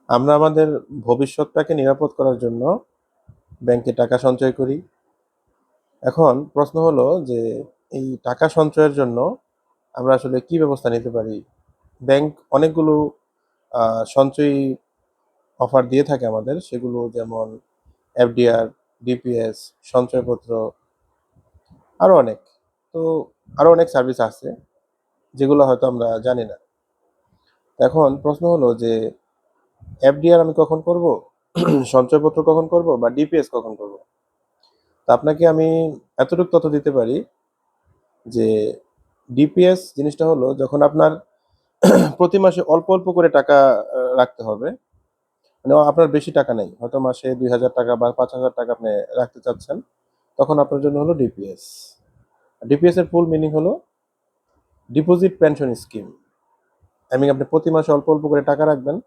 আমরা আমাদের ভবিষ্যৎটাকে নিরাপদ করার জন্য ব্যাংকে টাকা সঞ্চয় করি। এখন প্রশ্ন হলো যে এই টাকা সঞ্চয়ের জন্য আমরা আসলে কি ব্যবস্থা নিতে পারি? ব্যাংক অনেকগুলো সঞ্চয়ী অফার দিয়ে থাকে আমাদের, সেগুলো যেমন এফডিআর, ডিপিএস, সঞ্চয়পত্র, আরো অনেক। তো আরো অনেক সার্ভিস আছে যেগুলো হয়তো আমরা জানি না। এখন প্রশ্ন হলো যে এফডিআর আমি কখন করব, সঞ্চয়পত্র কখন করব, বা ডিপিএস কখন করব? তো আপনাকে আমি এতটুকু তথ্য দিতে পারি যে ডিপিএস জিনিসটা হলো যখন আপনার প্রতি মাসে অল্প অল্প করে টাকা রাখতে হবে। মানে আপনার বেশি টাকা নেই, হয়তো মাসে 2,000 টাকা বা 5,000 টাকা আপনি রাখতে চাচ্ছেন, তখন আপনার জন্য হলো ডিপিএস। ডিপিএস এর ফুল মিনিং হলো ডিপোজিট পেনশন স্কিম। আপনি প্রতি মাসে অল্প অল্প করে টাকা রাখবেন,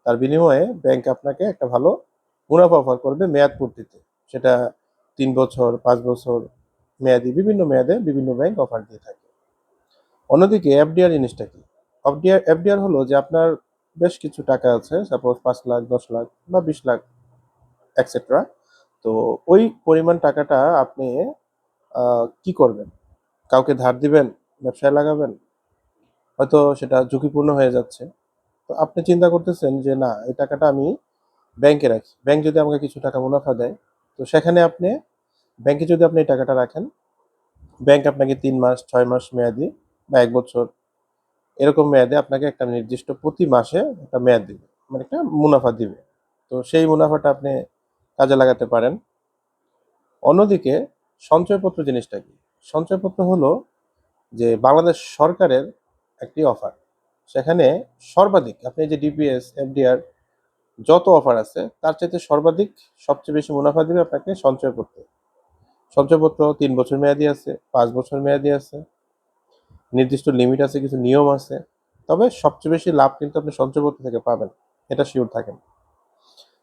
তার বিনিময়ে ব্যাংক আপনাকে একটা ভালো মুনাফা অফার করবে মেয়াদ পূর্তিতে। সেটা 3 বছর, 5 বছর মেয়াদি, বিভিন্ন মেয়াদে বিভিন্ন ব্যাংক অফার দিয়ে থাকে। অন্যদিকে এফডিআর জিনিসটা কি? এফডিআর হলো যে আপনার বেশ কিছু টাকা আছে, সাপোজ 5 লাখ, 10 লাখ বা 20 লাখ এটসেট্রা। তো ওই পরিমাণ টাকাটা আপনি কি করবেন? কাউকে ধার দিবেন, ব্যবসায় লাগাবেন, হয়তো সেটা ঝুঁকিপূর্ণ হয়ে যাচ্ছে। তো আপনি চিন্তা করতেছেন যে না, এই টাকাটা আমি ব্যাংকে রাখি, ব্যাংক যদি আমাকে কিছু টাকা মুনাফা দেয়। তো সেখানে আপনি ব্যাংকে যদি আপনি এই টাকাটা রাখেন, ব্যাংক আপনাকে 3 মাস, 6 মাস মেয়াদি বা 1 বছর এরকম মেয়াদে আপনাকে একটা নির্দিষ্ট প্রতি মাসে একটা মেয়াদ দিবে, মানে একটা মুনাফা দিবে। তো সেই মুনাফাটা আপনি কাজে লাগাতে পারেন। অন্যদিকে সঞ্চয়পত্র জিনিসটা কি? সঞ্চয়পত্র হলো যে বাংলাদেশ সরকারের একটি অফার। সেখানে সর্বাধিক আপনি যে ডিপিএস, এফডিআর যত অফার আছে তার চাইতে সর্বাধিক সবচেয়ে বেশি মুনাফা দিবে আপনাকে সঞ্চয়পত্র। সঞ্চয়পত্র 3 বছর মেয়াদি আছে, 5 বছর মেয়াদি আছে, নির্দিষ্ট লিমিট আছে, কিছু নিয়ম আছে। তবে সবচেয়ে বেশি লাভ কিন্তু আপনি সঞ্চয়পত্র থেকে পাবেন, এটা শিওর থাকেন।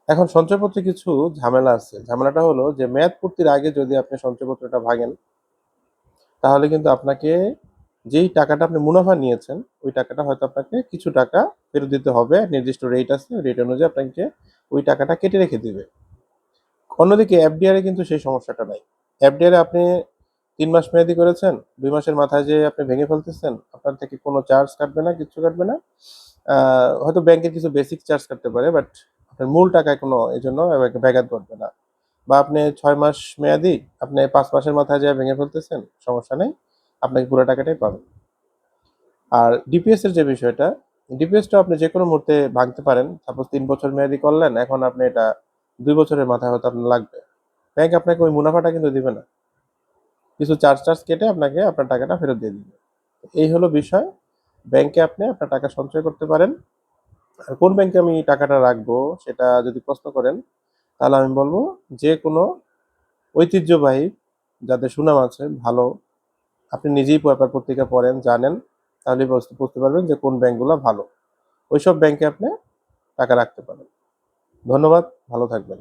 এখন সঞ্চয়পত্রে কিছু ঝামেলা আছে। ঝামেলাটা হলো যে মেয়াদ পূর্তির আগে যদি আপনি সঞ্চয়পত্রটা ভাঙেন, তাহলে কিন্তু আপনাকে যেই টাকাটা আপনি মুনাফা নিয়েছেন, ওই টাকাটা হয়তো আপনাকে কিছু টাকা ফেরত দিতে হবে। নির্দিষ্ট রেট আছে, রেট অনুযায়ী আপনাকে ওই টাকাটা কেটে রেখে দিবে। অন্যদিকে এফডিআর এ কিন্তু সেই সমস্যাটা নাই। এফডিআর এ আপনি 3 মাস মেয়াদি করেছেন, 2 মাসের মাথায় যে আপনি ভেঙে ফেলতেছেন, আপনার থেকে কোনো চার্জ কাটবে না, কিচ্ছু কাটবে না। হয়তো ব্যাংকের কিছু বেসিক চার্জ কাটতে পারে, বাট আপনার মূল টাকায় কোনো এই জন্য ব্যাঘাত ঘটবে না। বা আপনি 6 মাস মেয়াদি, আপনি 5 মাসের মাথায় যে ভেঙে ফেলতেছেন, সমস্যা নেই, আপনাকে পুরো টাকাটাই পাবেন। আর ডিপিএস এর যে বিষয়টা, ডিপিএসটা আপনি যে কোনো মুহূর্তে ভাঙতে পারেন। সাপোজ 3 বছর মেয়াদি করলেন, এখন আপনি এটা 2 বছরের মাথায় হয়তো আপনার লাগবে। ব্যাংক আপনাকে ওই মুনাফাটা কিন্তু দিবে না, কিছু চার্জ টার্জ কেটে আপনাকে আপনার টাকাটা ফেরত দিয়ে দিবে। এই হলো বিষয়। ব্যাংকে আপনি আপনার টাকা সঞ্চয় করতে পারেন। আর কোন ব্যাংকে আমি টাকাটা রাখবো সেটা যদি প্রশ্ন করেন, তাহলে আমি বলবো যে কোনো ঐতিহ্যবাহী, যাদের সুনাম আছে ভালো, আপনি নিজেই পেপার পত্রিকা পড়েন, জানেন, তাহলে বুঝতে পারবেন যে কোন ব্যাংকগুলো ভালো। ওইসব ব্যাংকে আপনি টাকা রাখতে পারেন। ধন্যবাদ, ভালো থাকবেন।